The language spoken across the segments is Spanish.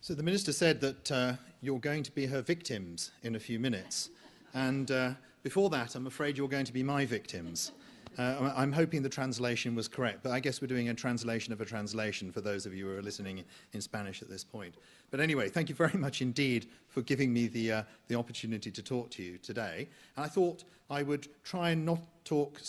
So the Minister said that you're going to be her victims in a few minutes. And before that, I'm afraid you're going to be my victims. I'm hoping the translation was correct, but I guess we're doing a translation of a translation for those of you who are listening in Spanish at this point. But anyway, thank you very much indeed for giving me the opportunity to talk to you today. And I thought I would try and not talk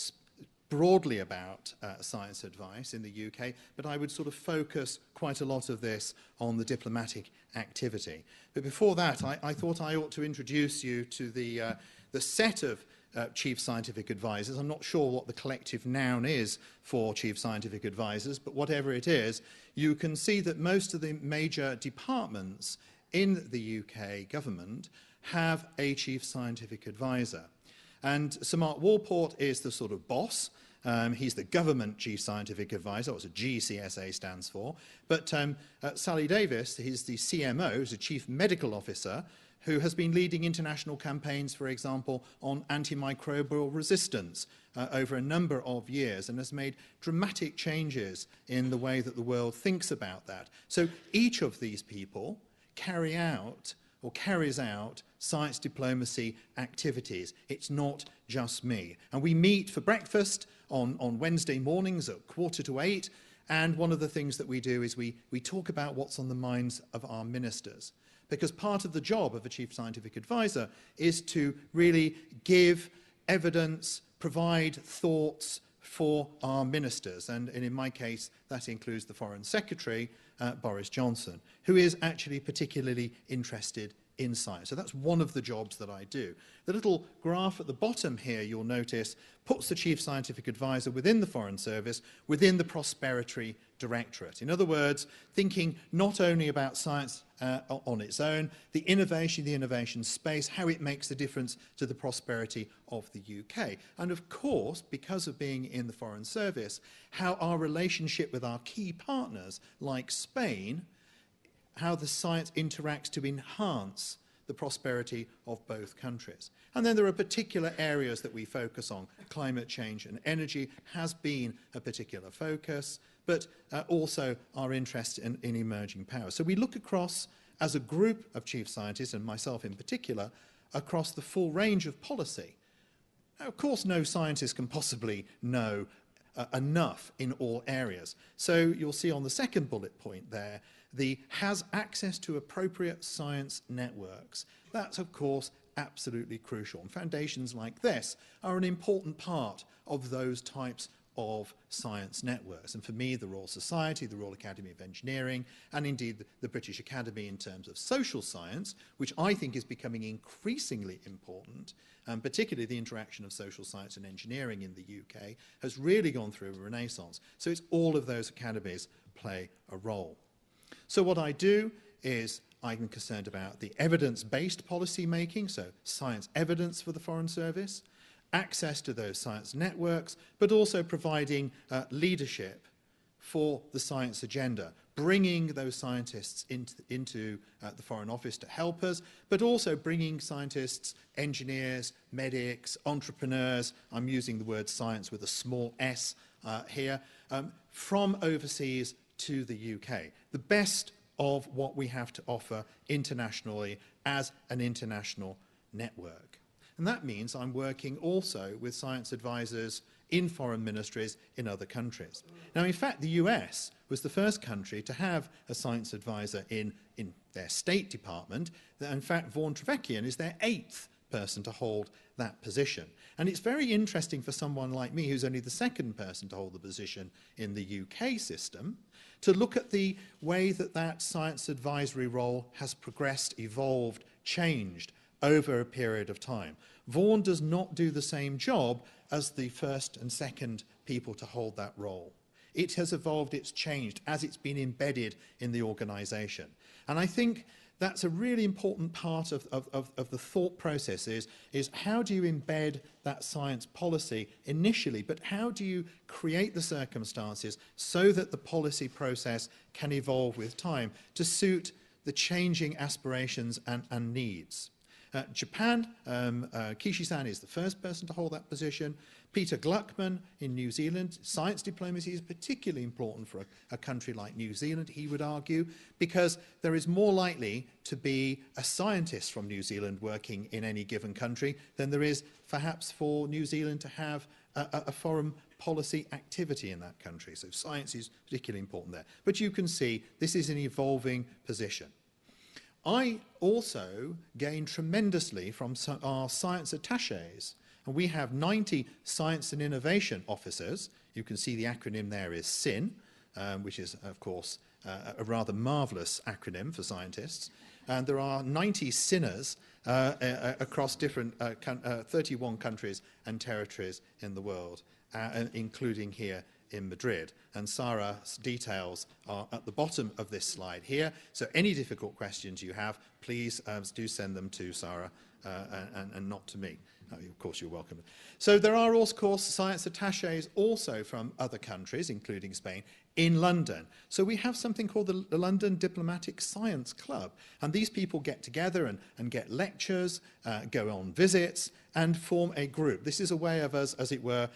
broadly about science advice in the UK, but I would sort of focus quite a lot of this on the diplomatic activity. But before that, I thought I ought to introduce you to the set of chief scientific advisors. I'm not sure what the collective noun is for chief scientific advisors, but whatever it is, you can see that most of the major departments in the UK government have a chief scientific advisor. And Sir Mark Walport is the sort of boss. He's the government chief scientific advisor, that's what GCSA stands for. But Sally Davies, he's the CMO, who's the chief medical officer, who has been leading international campaigns, for example, on antimicrobial resistance over a number of years and has made dramatic changes in the way that the world thinks about that. So each of these people carries out science diplomacy activities. It's not just me. And we meet for breakfast on Wednesday mornings at 7:45, and one of the things that we do is we talk about what's on the minds of our ministers. Because part of the job of a chief scientific advisor is to really give evidence, provide thoughts for our ministers. And in my case, that includes the Foreign Secretary, Boris Johnson, who is actually particularly interested in science. So that's one of the jobs that I do. The little graph at the bottom here, you'll notice, puts the Chief Scientific Advisor within the Foreign Service, within the Prosperity Directorate. In other words, thinking not only about science on its own, the innovation space, how it makes a difference to the prosperity of the UK. And of course, because of being in the Foreign Service, how our relationship with our key partners, like Spain, how the science interacts to enhance the prosperity of both countries. And then there are particular areas that we focus on. Climate change and energy has been a particular focus, but also our interest in emerging powers. So we look across, as a group of chief scientists, and myself in particular, across the full range of policy. Now, of course, no scientist can possibly know enough in all areas. So you'll see on the second bullet point there, the has access to appropriate science networks. That's, of course, absolutely crucial. And foundations like this are an important part of those types of science networks. And for me, the Royal Society, the Royal Academy of Engineering, and indeed the British Academy in terms of social science, which I think is becoming increasingly important, and particularly the interaction of social science and engineering in the UK, has really gone through a renaissance. So it's all of those academies play a role. So what I do is I'm concerned about the evidence-based policy making, so science evidence for the Foreign Service, access to those science networks, but also providing leadership for the science agenda, bringing those scientists into the Foreign Office to help us, but also bringing scientists, engineers, medics, entrepreneurs, I'm using the word science with a small s here, from overseas to the UK. The best of what we have to offer internationally as an international network. And that means I'm working also with science advisors in foreign ministries in other countries. Now, in fact, the US was the first country to have a science advisor in their State Department. In fact, Vaughan Trevekian is their 8th person to hold that position. And it's very interesting for someone like me, who's only the 2nd person to hold the position in the UK system, to look at the way that that science advisory role has progressed, evolved, changed over a period of time. Vaughan does not do the same job as the 1st and 2nd people to hold that role. It has evolved, it's changed as it's been embedded in the organisation. And I think that's a really important part of the thought process is how do you embed that science policy initially, but how do you create the circumstances so that the policy process can evolve with time to suit the changing aspirations and needs. Japan, Kishi-san is the first person to hold that position, Peter Gluckman in New Zealand, science diplomacy is particularly important for a country like New Zealand, he would argue, because there is more likely to be a scientist from New Zealand working in any given country than there is perhaps for New Zealand to have a foreign policy activity in that country. So science is particularly important there. But you can see this is an evolving position. I also gain tremendously from our science attaches. And we have 90 Science and Innovation Officers. You can see the acronym there is SIN, which is, of course, a rather marvellous acronym for scientists. And there are 90 SINers across different 31 countries and territories in the world, including here in Madrid. And Sarah's details are at the bottom of this slide here. So any difficult questions you have, please do send them to Sarah and not to me. Of course, you're welcome. So there are, of course, science attaches also from other countries, including Spain, in London. So we have something called the London Diplomatic Science Club. And these people get together and get lectures, go on visits, and form a group. This is a way of us, as it were,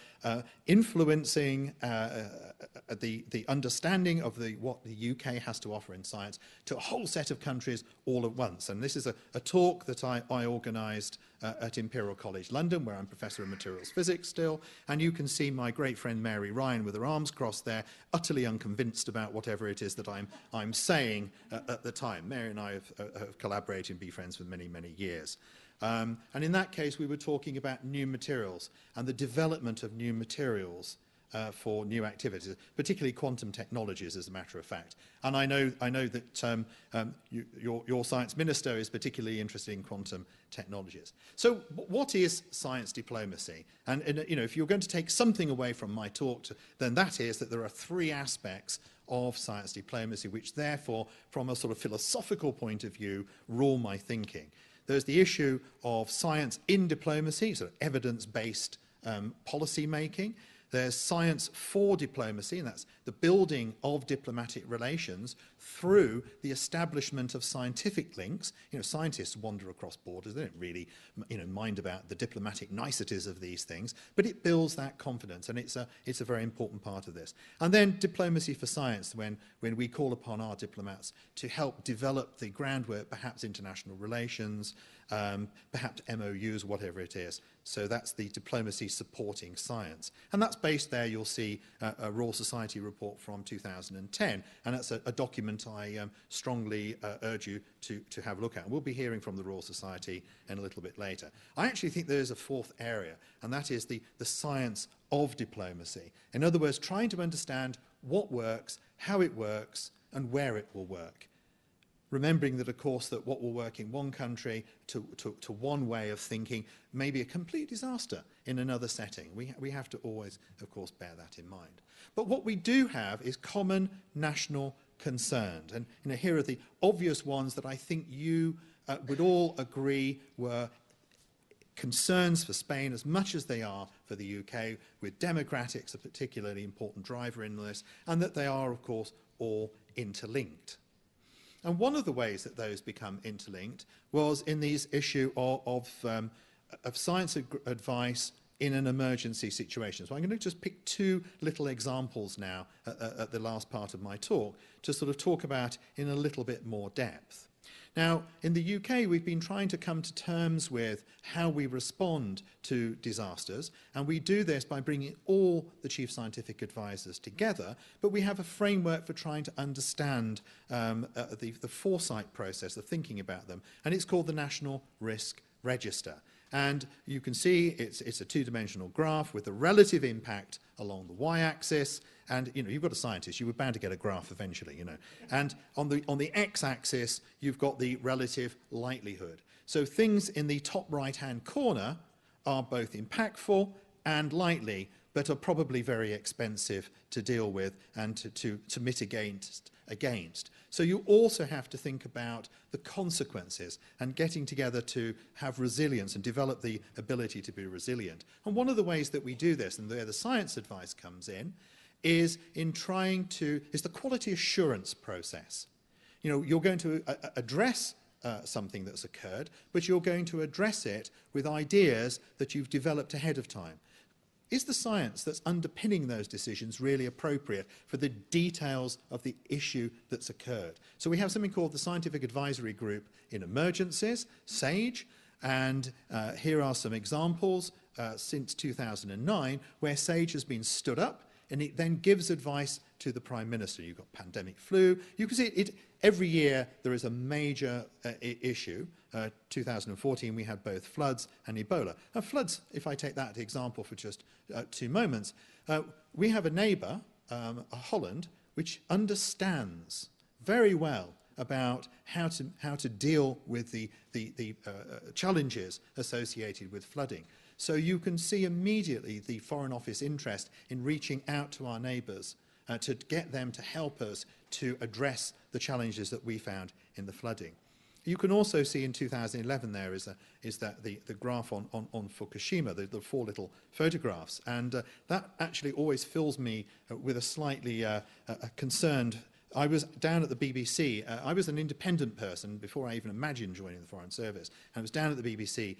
influencing the understanding of what the UK has to offer in science to a whole set of countries all at once. And this is a talk that I organised at Imperial College London, where I'm Professor of Materials Physics still. And you can see my great friend Mary Ryan with her arms crossed there, utterly unconvinced about whatever it is that I'm saying at the time. Mary and I have collaborated and been friends for many, many years. And in that case, we were talking about new materials and the development of new materials for new activities, particularly quantum technologies, as a matter of fact. And I know that your science minister is particularly interested in quantum technologies. So what is science diplomacy? And you know, if you're going to take something away from my talk, then that is that there are three aspects of science diplomacy, which therefore, from a sort of philosophical point of view, rule my thinking. There's the issue of science in diplomacy, sort of evidence-based policy making. There's science for diplomacy, and that's the building of diplomatic relations through the establishment of scientific links. You know, scientists wander across borders. They don't really, mind about the diplomatic niceties of these things, but it builds that confidence, and it's a very important part of this. And then diplomacy for science, when we call upon our diplomats to help develop the groundwork, perhaps international relations, perhaps MOUs, whatever it is. So that's the diplomacy supporting science. And that's based there, you'll see a Royal Society report from 2010. And that's a document I strongly urge you to have a look at. And we'll be hearing from the Royal Society in a little bit later. I actually think there's a fourth area, and that is the science of diplomacy. In other words, trying to understand what works, how it works, and where it will work. Remembering that, of course, that what will work in one country to one way of thinking may be a complete disaster in another setting. We have to always, of course, bear that in mind. But what we do have is common national concerns. And here are the obvious ones that I think you would all agree were concerns for Spain as much as they are for the UK, with democratics a particularly important driver in this, and that they are, of course, all interlinked. And one of the ways that those become interlinked was in these issue of science advice in an emergency situation. So I'm going to just pick two little examples now at the last part of my talk to sort of talk about in a little bit more depth. Now, in the UK, we've been trying to come to terms with how we respond to disasters, and we do this by bringing all the chief scientific advisors together, but we have a framework for trying to understand the foresight process of thinking about them, and it's called the National Risk Register. And you can see it's a two-dimensional graph with the relative impact along the y-axis. And you've got a scientist, you were bound to get a graph eventually, And on the x-axis, you've got the relative likelihood. So things in the top right-hand corner are both impactful and likely, but are probably very expensive to deal with and to mitigate against. So you also have to think about the consequences and getting together to have resilience and develop the ability to be resilient. And one of the ways that we do this, and where the science advice comes in, is the quality assurance process. You're going to address something that's occurred, but you're going to address it with ideas that you've developed ahead of time. is the science that's underpinning those decisions really appropriate for the details of the issue that's occurred? So we have something called the Scientific Advisory Group in Emergencies, SAGE, and here are some examples since 2009 where SAGE has been stood up, and it then gives advice to the Prime Minister. You've got pandemic flu. You can see it every year there is a major issue. 2014 we had both floods and Ebola. Floods, if I take that example for just 2 moments, we have a neighbour, Holland, which understands very well about how to deal with the challenges associated with flooding. So you can see immediately the Foreign Office interest in reaching out to our neighbours to get them to help us to address the challenges that we found in the flooding. You can also see in 2011 there is that the graph on Fukushima, the 4 little photographs, and that actually always fills me with a slightly concerned. I was down at the BBC. I was an independent person before I even imagined joining the Foreign Service. I was down at the BBC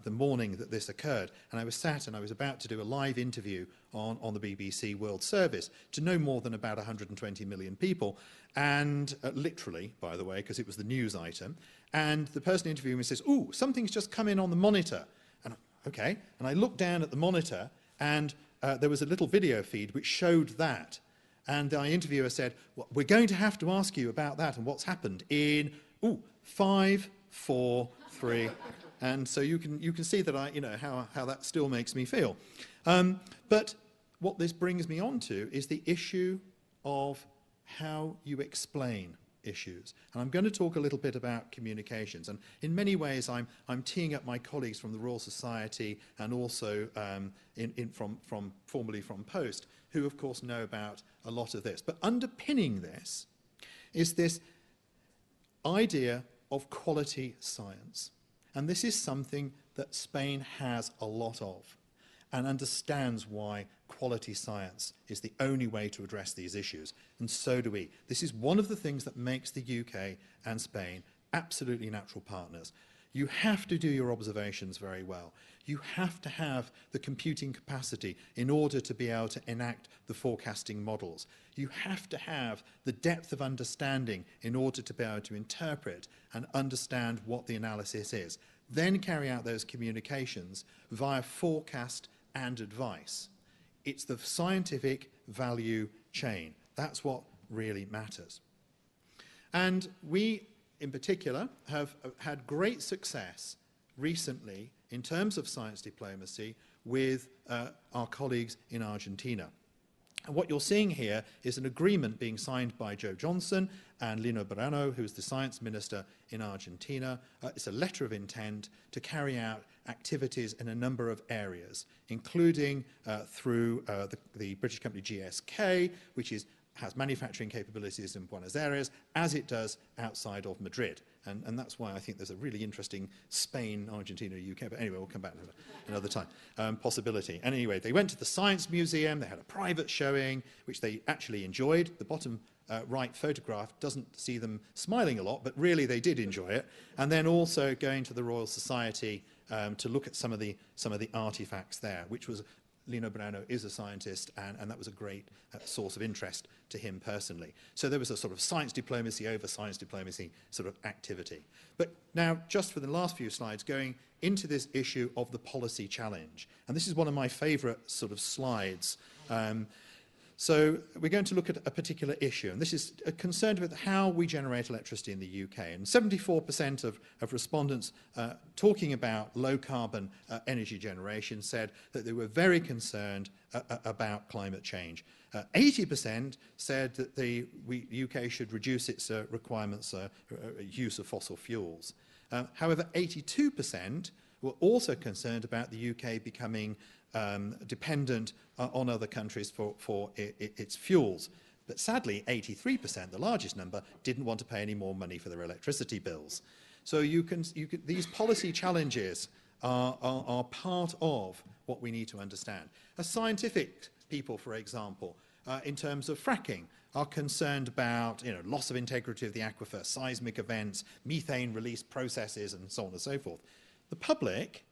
the morning that this occurred, and I was sat and I was about to do a live interview on the BBC World Service to no more than about 120 million people, and literally, by the way, because it was the news item, and the person interviewing me says, "Ooh, something's just come in on the monitor." And okay, and I looked down at the monitor, and there was a little video feed which showed that. And the interviewer said, well, we're going to have to ask you about that and what's happened in 5, 4, 3. And so you can see that how that still makes me feel. But what this brings me on to is the issue of how you explain issues. And I'm going to talk a little bit about communications. And in many ways, I'm teeing up my colleagues from the Royal Society and also formerly from Post, who of course know about a lot of this. But underpinning this is this idea of quality science. And this is something that Spain has a lot of and understands why quality science is the only way to address these issues. And so do we. This is one of the things that makes the UK and Spain absolutely natural partners. You have to do your observations very well. You have to have the computing capacity in order to be able to enact the forecasting models. You have to have the depth of understanding in order to be able to interpret and understand what the analysis is. Then carry out those communications via forecast and advice. It's the scientific value chain. That's what really matters. And we, in particular, have had great success recently in terms of science diplomacy with our colleagues in Argentina. And what you're seeing here is an agreement being signed by Joe Johnson and Lino Brano, who is the science minister in Argentina. It's a letter of intent to carry out activities in a number of areas, including through the British company GSK, which has manufacturing capabilities in Buenos Aires, as it does outside of Madrid. And that's why I think there's a really interesting Spain, Argentina, UK, but anyway, we'll come back to that another time, possibility. And anyway, they went to the Science Museum, they had a private showing, which they actually enjoyed. The bottom right photograph doesn't see them smiling a lot, but really they did enjoy it. And then also going to the Royal Society to look at some of the artifacts there, which was Lino Brano is a scientist, and that was a great source of interest to him personally. So there was a sort of science diplomacy over science diplomacy sort of activity. But now, just for the last few slides, going into this issue of the policy challenge. And this is one of my favourite sort of slides. So we're going to look at a particular issue, and this is concerned with how we generate electricity in the UK. And 74% of respondents talking about low-carbon energy generation said that they were very concerned about climate change. 80% said that the UK should reduce its requirements use of fossil fuels. However, 82% were also concerned about the UK becoming dependent on other countries for its fuels. But sadly, 83%, the largest number, didn't want to pay any more money for their electricity bills. So these policy challenges are part of what we need to understand. As scientific people, for example, in terms of fracking, are concerned about loss of integrity of the aquifer, seismic events, methane release processes, and so on and so forth. The public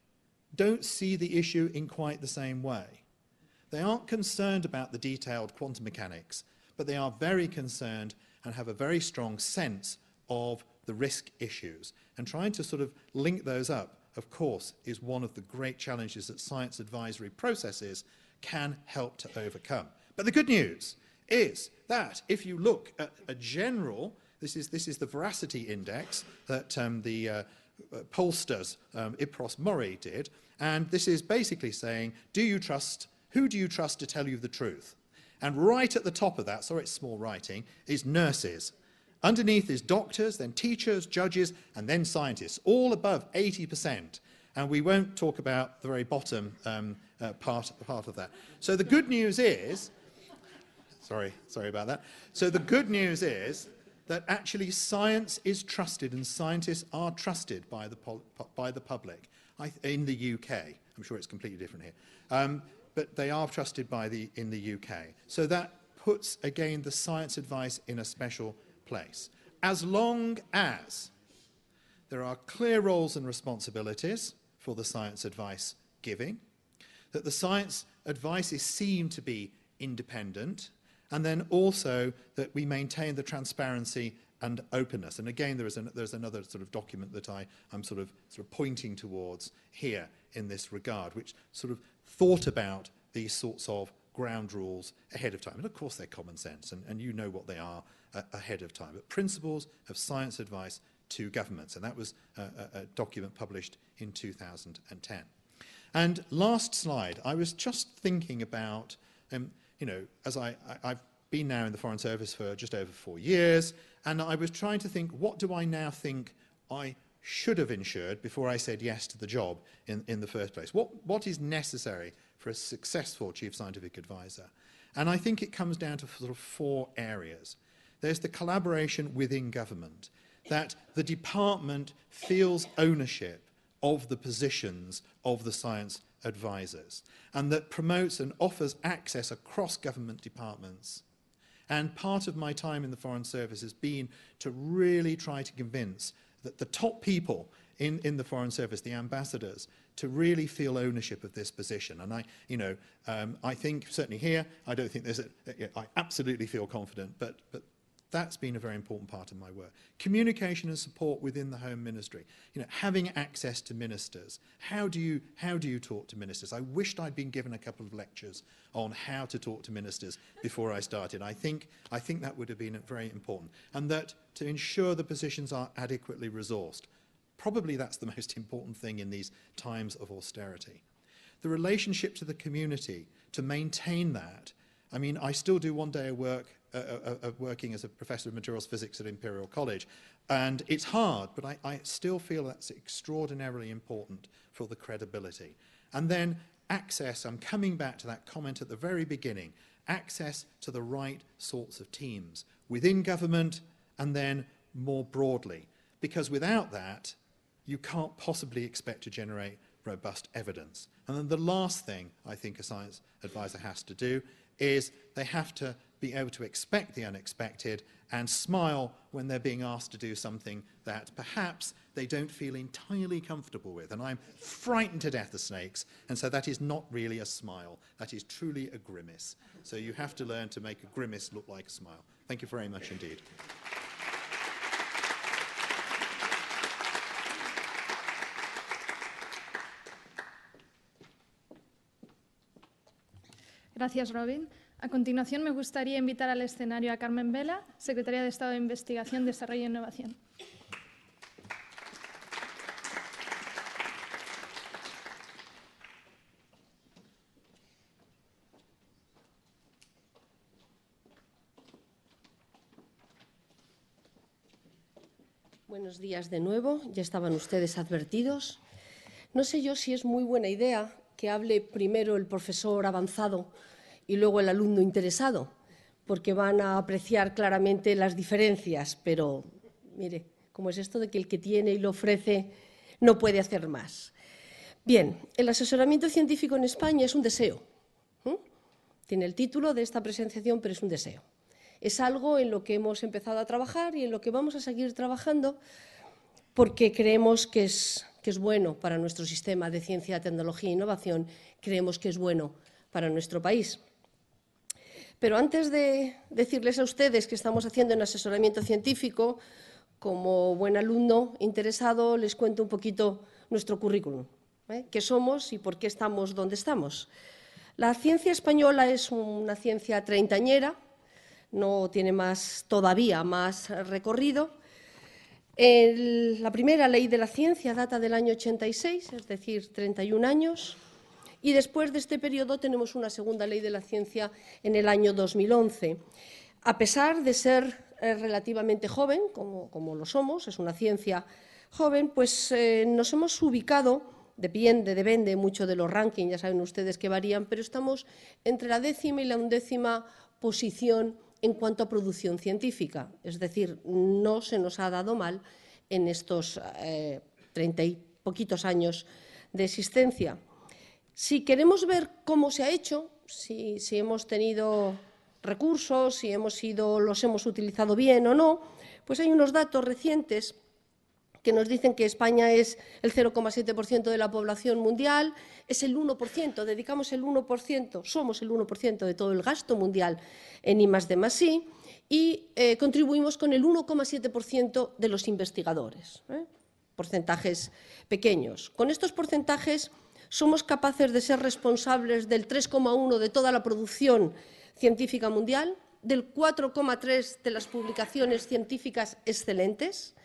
don't see the issue in quite the same way. They aren't concerned about the detailed quantum mechanics, but they are very concerned and have a very strong sense of the risk issues. And trying to sort of link those up, of course, is one of the great challenges that science advisory processes can help to overcome. But the good news is that if you look at a general, this is the veracity index that the pollsters Ipsos Mori did, and this is basically saying, who do you trust to tell you the truth? And right at the top of that, sorry it's small writing, is nurses. Underneath is doctors, then teachers, judges, and then scientists, all above 80%. And we won't talk about the very bottom part of that. So the good news is, sorry about that. So the good news is that actually science is trusted and scientists are trusted by the public in the UK. I'm sure it's completely different here. But they are trusted in the UK. So that puts, again, the science advice in a special place. As long as there are clear roles and responsibilities for the science advice giving, that the science advice is seen to be independent, and then also that we maintain the transparency and openness. And again, there's another sort of document that I'm sort of pointing towards here in this regard, which sort of thought about these sorts of ground rules ahead of time. And of course they're common sense, and you know what they are ahead of time. But principles of science advice to governments, and that was a document published in 2010. And last slide, I was just thinking about, as I've been now in the Foreign Service for just over 4 years, and I was trying to think, what do I now think I should have ensured before I said yes to the job in the first place? What is necessary for a successful Chief Scientific Advisor? And I think it comes down to sort of 4 areas. There's the collaboration within government, that the department feels ownership of the positions of the science advisors, and that promotes and offers access across government departments. And part of my time in the Foreign Service has been to really try to convince that the top people in the Foreign Service, the ambassadors, to really feel ownership of this position. And I think certainly here, I don't think I absolutely feel confident, but that's been a very important part of my work. Communication and support within the Home Ministry. Having access to ministers. How do you talk to ministers? I wished I'd been given a couple of lectures on how to talk to ministers before I started. I think that would have been very important. And that to ensure the positions are adequately resourced. Probably that's the most important thing in these times of austerity. The relationship to the community, to maintain that. I mean, I still do one day of work working as a professor of materials physics at Imperial College, and it's hard, but I still feel that's extraordinarily important for the credibility. And then access, I'm coming back to that comment at the very beginning, access to the right sorts of teams within government and then more broadly, because without that, you can't possibly expect to generate robust evidence. And then the last thing I think a science advisor has to do is they have to be able to expect the unexpected and smile when they're being asked to do something that perhaps they don't feel entirely comfortable with. And I'm frightened to death of snakes, and so that is not really a smile. That is truly a grimace. So you have to learn to make a grimace look like a smile. Thank you very much indeed. Gracias, Robin. A continuación, me gustaría invitar al escenario a Carmen Vela, Secretaria de Estado de Investigación, Desarrollo e Innovación. Buenos días de nuevo. Ya estaban ustedes advertidos. No sé yo si es muy buena idea que hable primero el profesor avanzado y luego el alumno interesado, porque van a apreciar claramente las diferencias, pero mire, ¿cómo es esto de que el que tiene y lo ofrece no puede hacer más? Bien, el asesoramiento científico en España es un deseo. Tiene el título de esta presentación, pero es un deseo. Es algo en lo que hemos empezado a trabajar y en lo que vamos a seguir trabajando porque creemos que es bueno para nuestro sistema de ciencia, tecnología e innovación, creemos que es bueno para nuestro país. Pero antes de decirles a ustedes qué estamos haciendo en asesoramiento científico, como buen alumno interesado, les cuento un poquito nuestro currículum, qué somos y por qué estamos donde estamos. La ciencia española es una ciencia treintañera, no tiene todavía más recorrido. La primera ley de la ciencia data del año 86, es decir, 31 años. Y después de este periodo tenemos una segunda ley de la ciencia en el año 2011. A pesar de ser relativamente joven, como lo somos, es una ciencia joven, pues nos hemos ubicado, depende mucho de los rankings, ya saben ustedes que varían, pero estamos entre la 10ª y la 11ª posición en cuanto a producción científica. Es decir, no se nos ha dado mal en estos 30 y poquitos años de existencia. Si queremos ver cómo se ha hecho, si hemos tenido recursos, si los hemos utilizado bien o no, pues hay unos datos recientes que nos dicen que España es el 0,7% de la población mundial, es el 1%, dedicamos el 1%, somos el 1% de todo el gasto mundial en I+D+I y contribuimos con el 1,7% de los investigadores, porcentajes pequeños. Con estos porcentajes somos capaces de ser responsables del 3,1% de toda la producción científica mundial, del 4,3% de las publicaciones científicas excelentes,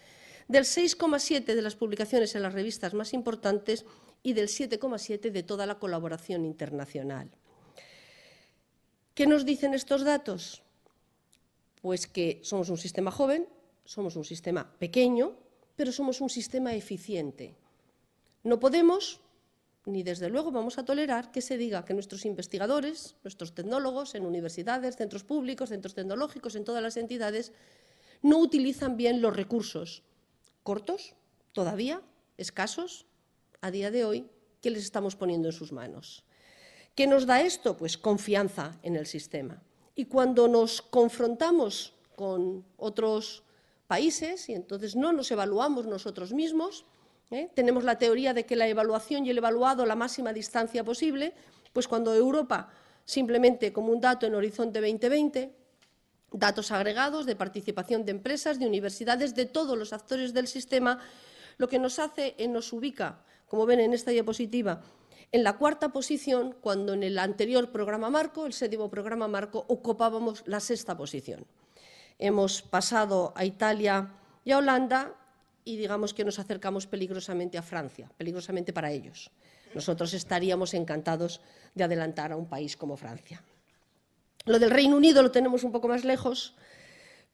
del 6,7% de las publicaciones en las revistas más importantes y del 7,7% de toda la colaboración internacional. ¿Qué nos dicen estos datos? Pues que somos un sistema joven, somos un sistema pequeño, pero somos un sistema eficiente. No podemos, ni desde luego vamos a tolerar que se diga que nuestros investigadores, nuestros tecnólogos en universidades, centros públicos, centros tecnológicos, en todas las entidades, no utilizan bien los recursos cortos, todavía, escasos, a día de hoy, que les estamos poniendo en sus manos. ¿Qué nos da esto? Pues confianza en el sistema. Y cuando nos confrontamos con otros países, y entonces no nos evaluamos nosotros mismos, tenemos la teoría de que la evaluación y el evaluado a la máxima distancia posible, pues cuando Europa, simplemente como un dato en Horizonte 2020, datos agregados de participación de empresas, de universidades, de todos los actores del sistema, lo que nos hace nos ubica, como ven en esta diapositiva, en la 4ª posición, cuando en el anterior programa marco, el 7º programa marco, ocupábamos la 6ª posición. Hemos pasado a Italia y a Holanda y digamos que nos acercamos peligrosamente a Francia, peligrosamente para ellos. Nosotros estaríamos encantados de adelantar a un país como Francia. Lo del Reino Unido lo tenemos un poco más lejos,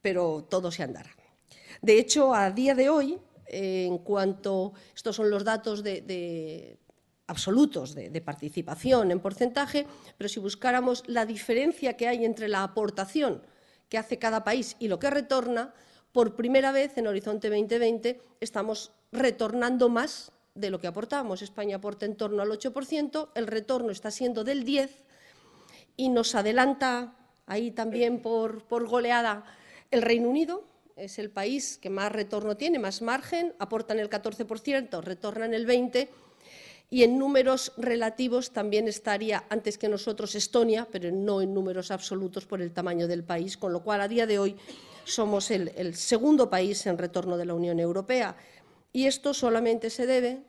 pero todo se andará. De hecho, a día de hoy, estos son los datos absolutos de participación en porcentaje, pero si buscáramos la diferencia que hay entre la aportación que hace cada país y lo que retorna, por primera vez en Horizonte 2020 estamos retornando más de lo que aportamos. España aporta en torno al 8%, el retorno está siendo del 10%, y nos adelanta ahí también por goleada el Reino Unido, es el país que más retorno tiene, más margen, aportan el 14%, retornan el 20%, y en números relativos también estaría antes que nosotros Estonia, pero no en números absolutos por el tamaño del país, con lo cual a día de hoy somos el segundo país en retorno de la Unión Europea. Y esto solamente se debe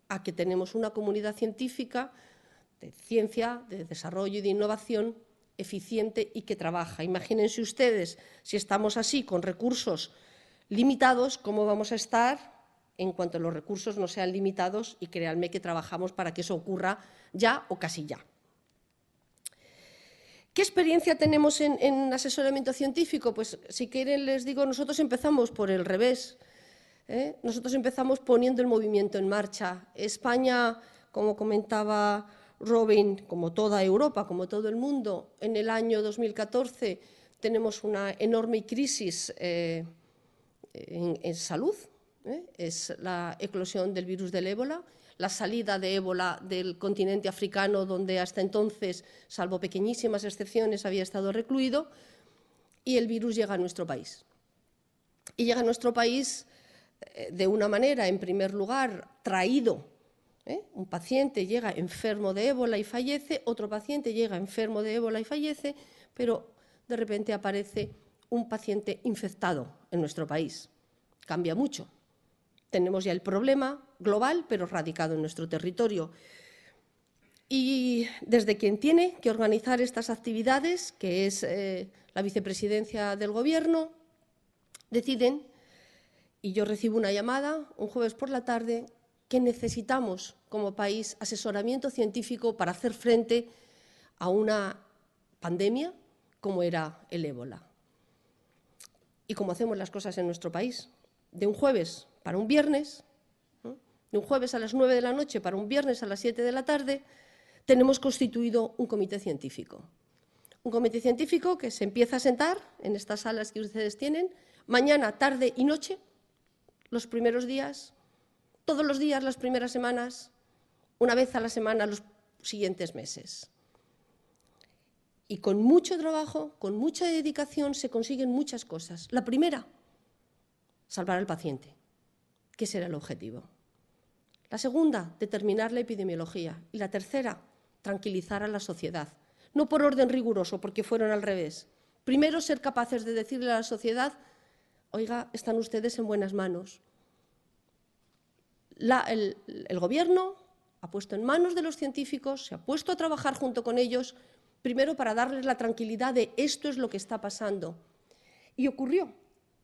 a que tenemos una comunidad científica de ciencia, de desarrollo y de innovación eficiente y que trabaja. Imagínense ustedes, si estamos así con recursos limitados, ¿cómo vamos a estar en cuanto los recursos no sean limitados? Y créanme que trabajamos para que eso ocurra ya o casi ya. ¿Qué experiencia tenemos en asesoramiento científico? Pues si quieren les digo, nosotros empezamos por el revés. Nosotros empezamos poniendo el movimiento en marcha. España, como comentaba Robin, como toda Europa, como todo el mundo, en el año 2014 tenemos una enorme crisis en salud, es la eclosión del virus del ébola, la salida de ébola del continente africano, donde hasta entonces, salvo pequeñísimas excepciones, había estado recluido, y el virus llega a nuestro país. Y llega a nuestro país de una manera, en primer lugar, traído Un paciente llega enfermo de ébola y fallece, otro paciente llega enfermo de ébola y fallece, pero de repente aparece un paciente infectado en nuestro país. Cambia mucho. Tenemos ya el problema global, pero radicado en nuestro territorio. Y desde quien tiene que organizar estas actividades, que es la vicepresidencia del Gobierno, deciden, y yo recibo una llamada un jueves por la tarde, que necesitamos como país asesoramiento científico para hacer frente a una pandemia como era el ébola. Y como hacemos las cosas en nuestro país, de un jueves para un viernes, de un jueves a las 9 de la noche para un viernes a las 7 de la tarde, tenemos constituido un comité científico. Un comité científico que se empieza a sentar en estas salas que ustedes tienen, mañana, tarde y noche, los primeros días, todos los días, las primeras semanas, una vez a la semana los siguientes meses. Y con mucho trabajo, con mucha dedicación, se consiguen muchas cosas. La primera, salvar al paciente, que ese era el objetivo. La segunda, determinar la epidemiología. Y la tercera, tranquilizar a la sociedad. No por orden riguroso, porque fueron al revés. Primero, ser capaces de decirle a la sociedad, oiga, están ustedes en buenas manos. El Gobierno ha puesto en manos de los científicos, se ha puesto a trabajar junto con ellos, primero para darles la tranquilidad de esto es lo que está pasando. Y ocurrió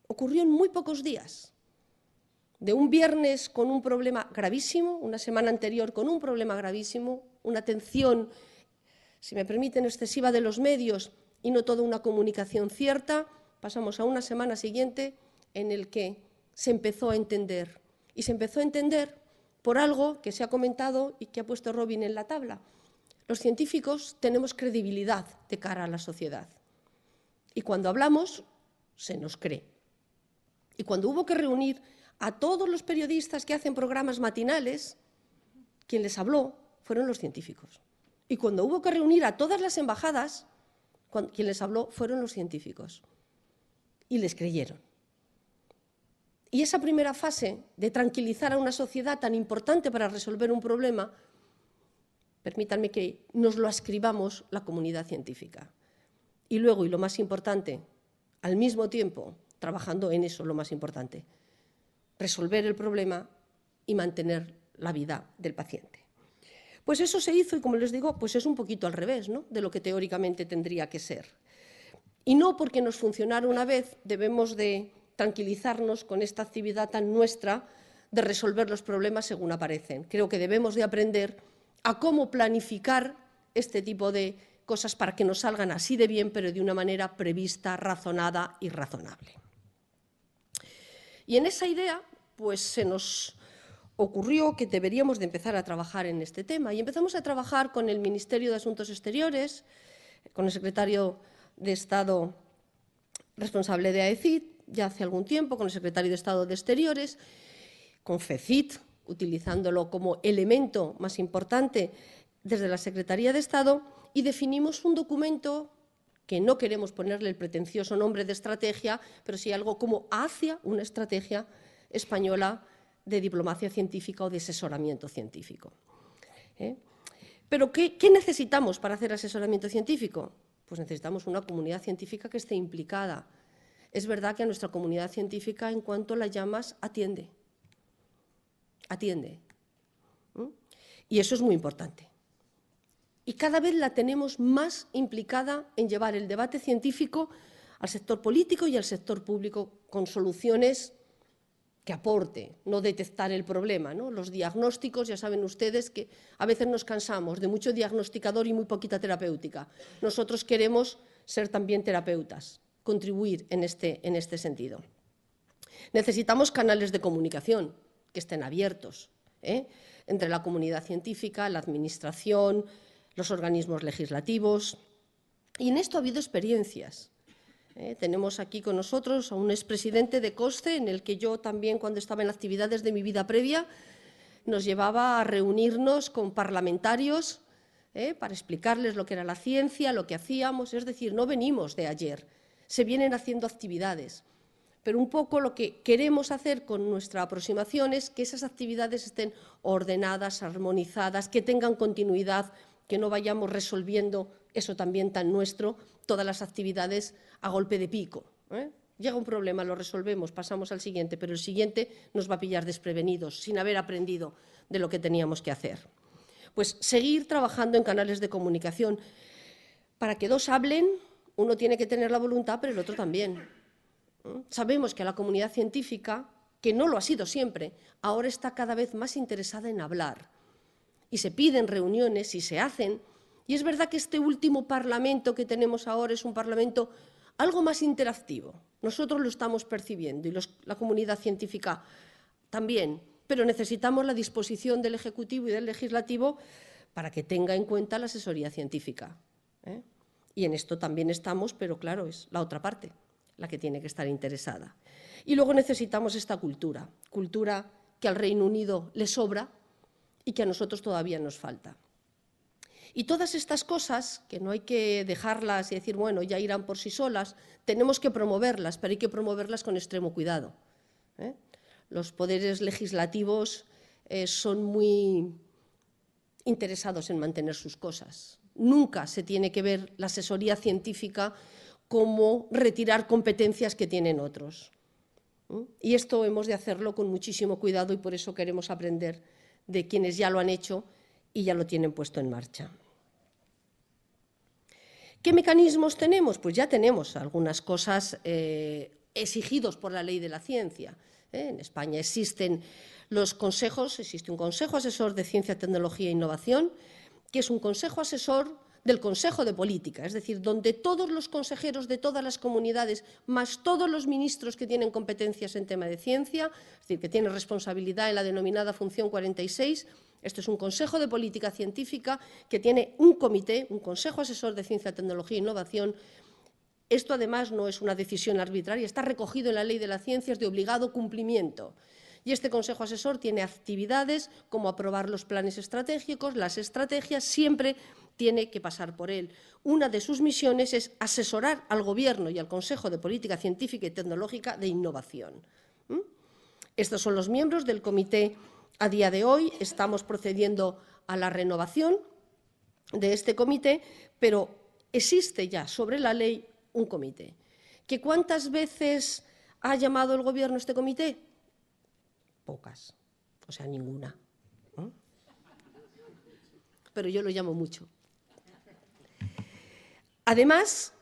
en muy pocos días. De un viernes con un problema gravísimo, una semana anterior con un problema gravísimo, una atención, si me permiten, excesiva de los medios y no toda una comunicación cierta, pasamos a una semana siguiente en el que se empezó a entender. Y se empezó a entender por algo que se ha comentado y que ha puesto Robin en la tabla. Los científicos tenemos credibilidad de cara a la sociedad. Y cuando hablamos, se nos cree. Y cuando hubo que reunir a todos los periodistas que hacen programas matinales, quien les habló fueron los científicos. Y cuando hubo que reunir a todas las embajadas, quien les habló fueron los científicos. Y les creyeron. Y esa primera fase de tranquilizar a una sociedad tan importante para resolver un problema, permítanme que nos lo ascribamos la comunidad científica. Y luego, y lo más importante, al mismo tiempo, trabajando en eso, lo más importante, resolver el problema y mantener la vida del paciente. Pues eso se hizo y, como les digo, pues es un poquito al revés, ¿no?, de lo que teóricamente tendría que ser. Y no porque nos funcionara una vez debemos de tranquilizarnos con esta actividad tan nuestra de resolver los problemas según aparecen. Creo que debemos de aprender a cómo planificar este tipo de cosas para que nos salgan así de bien, pero de una manera prevista, razonada y razonable. Y en esa idea, pues se nos ocurrió que deberíamos de empezar a trabajar en este tema. Y empezamos a trabajar con el Ministerio de Asuntos Exteriores, con el secretario de Estado responsable de AECID, ya hace algún tiempo, con el secretario de Estado de Exteriores, con FECIT, utilizándolo como elemento más importante desde la Secretaría de Estado, y definimos un documento que no queremos ponerle el pretencioso nombre de estrategia, pero sí algo como hacia una estrategia española de diplomacia científica o de asesoramiento científico. Pero ¿qué necesitamos para hacer asesoramiento científico? Pues necesitamos una comunidad científica que esté implicada. Es verdad que a nuestra comunidad científica, en cuanto la llamas, atiende. Y eso es muy importante. Y cada vez la tenemos más implicada en llevar el debate científico al sector político y al sector público con soluciones que aporte, no detectar el problema, ¿no? Los diagnósticos, ya saben ustedes que a veces nos cansamos de mucho diagnosticador y muy poquita terapéutica. Nosotros queremos ser también terapeutas, contribuir en este sentido. Necesitamos canales de comunicación que estén abiertos, entre la comunidad científica, la administración, los organismos legislativos. Y en esto ha habido experiencias. Tenemos aquí con nosotros a un expresidente de COSCE, en el que yo también, cuando estaba en actividades de mi vida previa, nos llevaba a reunirnos con parlamentarios para explicarles lo que era la ciencia, lo que hacíamos. Es decir, no venimos de ayer, se vienen haciendo actividades. Pero un poco lo que queremos hacer con nuestra aproximación es que esas actividades estén ordenadas, armonizadas, que tengan continuidad, que no vayamos resolviendo, eso también tan nuestro, todas las actividades a golpe de pico. Llega un problema, lo resolvemos, pasamos al siguiente, pero el siguiente nos va a pillar desprevenidos, sin haber aprendido de lo que teníamos que hacer. Pues seguir trabajando en canales de comunicación. Para que dos hablen, uno tiene que tener la voluntad, pero el otro también. Sabemos que la comunidad científica, que no lo ha sido siempre, ahora está cada vez más interesada en hablar. Y se piden reuniones y se hacen. Y es verdad que este último parlamento que tenemos ahora es un parlamento algo más interactivo. Nosotros lo estamos percibiendo y la comunidad científica también, pero necesitamos la disposición del Ejecutivo y del Legislativo para que tenga en cuenta la asesoría científica. Y en esto también estamos, pero claro, es la otra parte la que tiene que estar interesada. Y luego necesitamos esta cultura que al Reino Unido le sobra y que a nosotros todavía nos falta. Y todas estas cosas, que no hay que dejarlas y decir, bueno, ya irán por sí solas, tenemos que promoverlas, pero hay que promoverlas con extremo cuidado. Los poderes legislativos son muy interesados en mantener sus cosas. Nunca se tiene que ver la asesoría científica como retirar competencias que tienen otros. Y esto hemos de hacerlo con muchísimo cuidado y por eso queremos aprender de quienes ya lo han hecho y ya lo tienen puesto en marcha. ¿Qué mecanismos tenemos? Pues ya tenemos algunas cosas exigidos por la ley de la ciencia. En España existen los consejos, existe un Consejo Asesor de Ciencia, Tecnología e Innovación, que es un consejo asesor del Consejo de Política, es decir, donde todos los consejeros de todas las comunidades, más todos los ministros que tienen competencias en tema de ciencia, es decir, que tienen responsabilidad en la denominada Función 46, esto es un Consejo de Política Científica que tiene un comité, un Consejo Asesor de Ciencia, Tecnología e Innovación. Esto, además, no es una decisión arbitraria, está recogido en la Ley de la Ciencia, es de obligado cumplimiento. Y este Consejo Asesor tiene actividades como aprobar los planes estratégicos, las estrategias, siempre tiene que pasar por él. Una de sus misiones es asesorar al Gobierno y al Consejo de Política Científica y Tecnológica de Innovación. Estos son los miembros del comité a día de hoy. Estamos procediendo a la renovación de este comité, pero existe ya sobre la ley un comité. ¿Que cuántas veces ha llamado el Gobierno a este comité? Pocas, o sea, ninguna. Pero yo lo llamo mucho. Además,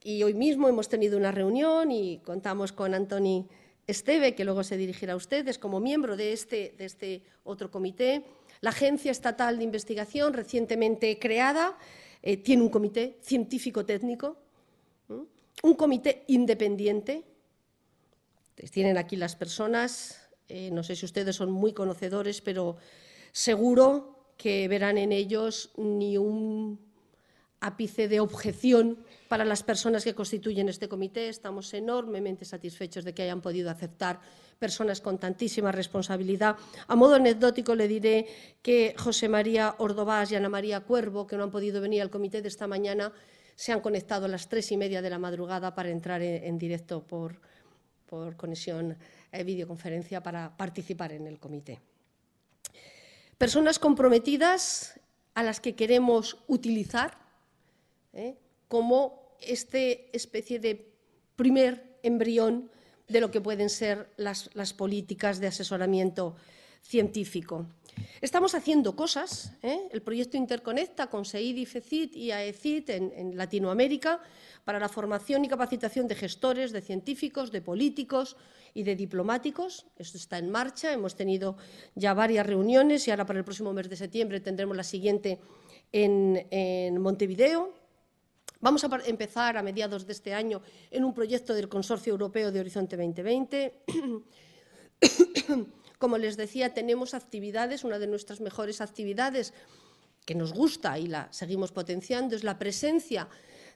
y hoy mismo hemos tenido una reunión y contamos con Antoni Esteve, que luego se dirigirá a ustedes como miembro de este otro comité. La Agencia Estatal de Investigación, recientemente creada, tiene un comité científico-técnico, un comité independiente. Tienen aquí las personas. No sé si ustedes son muy conocedores, pero seguro que verán en ellos ni un ápice de objeción para las personas que constituyen este comité. Estamos enormemente satisfechos de que hayan podido aceptar personas con tantísima responsabilidad. A modo anecdótico le diré que José María Ordovás y Ana María Cuervo, que no han podido venir al comité de esta mañana, se han conectado a las 3:30 de la madrugada para entrar en directo por conexión videoconferencia para participar en el comité. Personas comprometidas a las que queremos utilizar como especie de primer embrión de lo que pueden ser las políticas de asesoramiento científico. Estamos haciendo cosas, el proyecto Interconecta con SEIDI, FECIT y AECIT en Latinoamérica para la formación y capacitación de gestores, de científicos, de políticos y de diplomáticos. Esto está en marcha, hemos tenido ya varias reuniones y ahora para el próximo mes de septiembre tendremos la siguiente en Montevideo. Vamos a empezar a mediados de este año en un proyecto del Consorcio Europeo de Horizonte 2020. Como les decía, tenemos actividades, una de nuestras mejores actividades que nos gusta y la seguimos potenciando es la presencia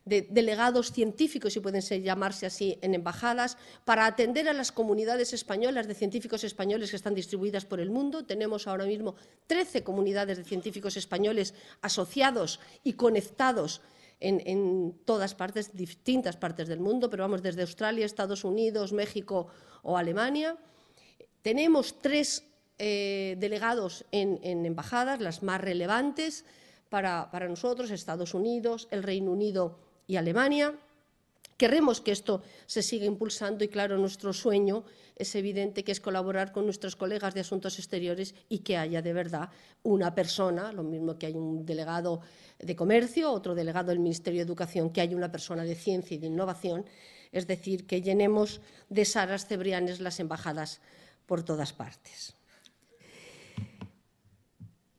de delegados científicos, si pueden llamarse así, en embajadas, para atender a las comunidades españolas de científicos españoles que están distribuidas por el mundo. Tenemos ahora mismo 13 comunidades de científicos españoles asociados y conectados en todas partes, distintas partes del mundo, pero vamos desde Australia, Estados Unidos, México o Alemania. Tenemos 3 delegados en embajadas, las más relevantes para nosotros, Estados Unidos, el Reino Unido y Alemania. Queremos que esto se siga impulsando y, claro, nuestro sueño es evidente que es colaborar con nuestros colegas de Asuntos Exteriores y que haya de verdad una persona, lo mismo que hay un delegado de Comercio, otro delegado del Ministerio de Educación, que haya una persona de Ciencia y de Innovación, es decir, que llenemos de Saras Cebrianes las embajadas por todas partes.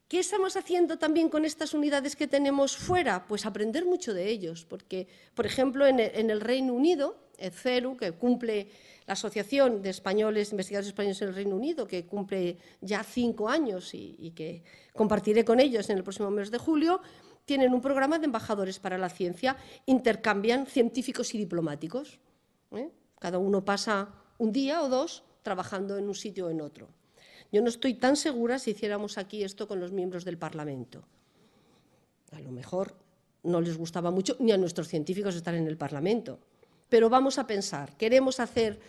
¿Qué estamos haciendo también con estas unidades que tenemos fuera? Pues aprender mucho de ellos, porque, por ejemplo, en el Reino Unido, CERU, que cumple la Asociación de Investigadores Españoles en el Reino Unido, que cumple ya 5 años y que compartiré con ellos en el próximo mes de julio, tienen un programa de embajadores para la ciencia, intercambian científicos y diplomáticos. Cada uno pasa un día o 2 trabajando en un sitio o en otro. Yo no estoy tan segura si hiciéramos aquí esto con los miembros del Parlamento. A lo mejor no les gustaba mucho ni a nuestros científicos estar en el Parlamento, pero vamos a pensar, queremos hacer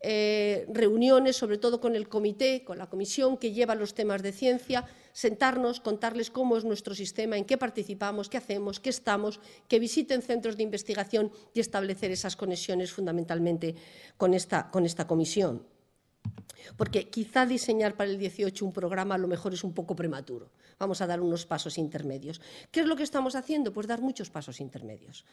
reuniones, sobre todo con el comité, con la comisión que lleva los temas de ciencia, sentarnos, contarles cómo es nuestro sistema, en qué participamos, qué hacemos, qué estamos, que visiten centros de investigación y establecer esas conexiones fundamentalmente con esta comisión. Porque quizá diseñar para el 18 un programa a lo mejor es un poco prematuro. Vamos a dar unos pasos intermedios. ¿Qué es lo que estamos haciendo? Pues dar muchos pasos intermedios.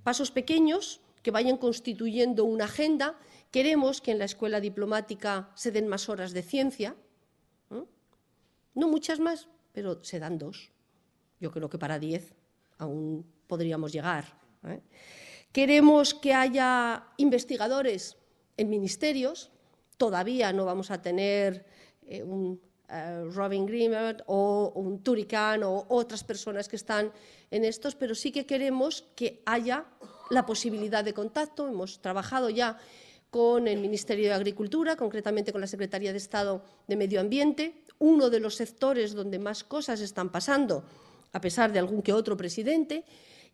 Pasos pequeños que vayan constituyendo una agenda. Queremos que en la escuela diplomática se den más horas de ciencia. No muchas más, pero se dan 2. Yo creo que para 10 aún podríamos llegar. Queremos que haya investigadores en ministerios. Todavía no vamos a tener un Robin Greenberg o un Turrican o otras personas que están en estos, pero sí que queremos que haya la posibilidad de contacto. Hemos trabajado ya con el Ministerio de Agricultura, concretamente con la Secretaría de Estado de Medio Ambiente, uno de los sectores donde más cosas están pasando, a pesar de algún que otro presidente,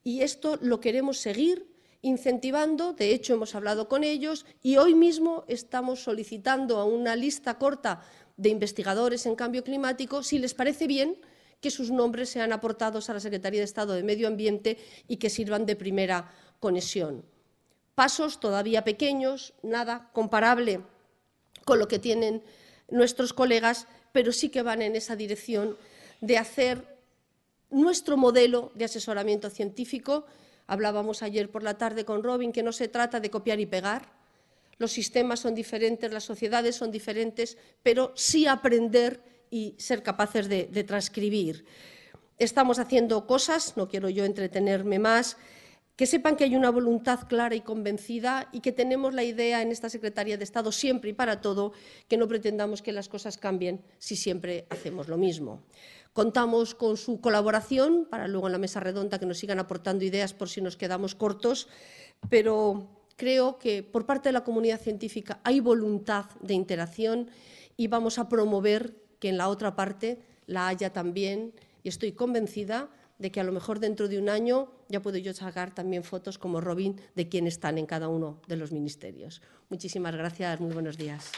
y esto lo queremos seguir incentivando. De hecho, hemos hablado con ellos y hoy mismo estamos solicitando a una lista corta de investigadores en cambio climático si les parece bien que sus nombres sean aportados a la Secretaría de Estado de Medio Ambiente y que sirvan de primera conexión. Pasos todavía pequeños, nada comparable con lo que tienen nuestros colegas, pero sí que van en esa dirección de hacer nuestro modelo de asesoramiento científico. Hablábamos ayer por la tarde con Robin que no se trata de copiar y pegar. Los sistemas son diferentes, las sociedades son diferentes, pero sí aprender y ser capaces de transcribir. Estamos haciendo cosas, no quiero yo entretenerme más, que sepan que hay una voluntad clara y convencida y que tenemos la idea en esta Secretaría de Estado siempre y para todo, que no pretendamos que las cosas cambien si siempre hacemos lo mismo. Contamos con su colaboración para luego en la mesa redonda que nos sigan aportando ideas por si nos quedamos cortos, pero creo que por parte de la comunidad científica hay voluntad de interacción y vamos a promover que en la otra parte la haya también, y estoy convencida de que a lo mejor dentro de un año ya puedo yo sacar también fotos como Robin de quién están en cada uno de los ministerios. Muchísimas gracias, muy buenos días.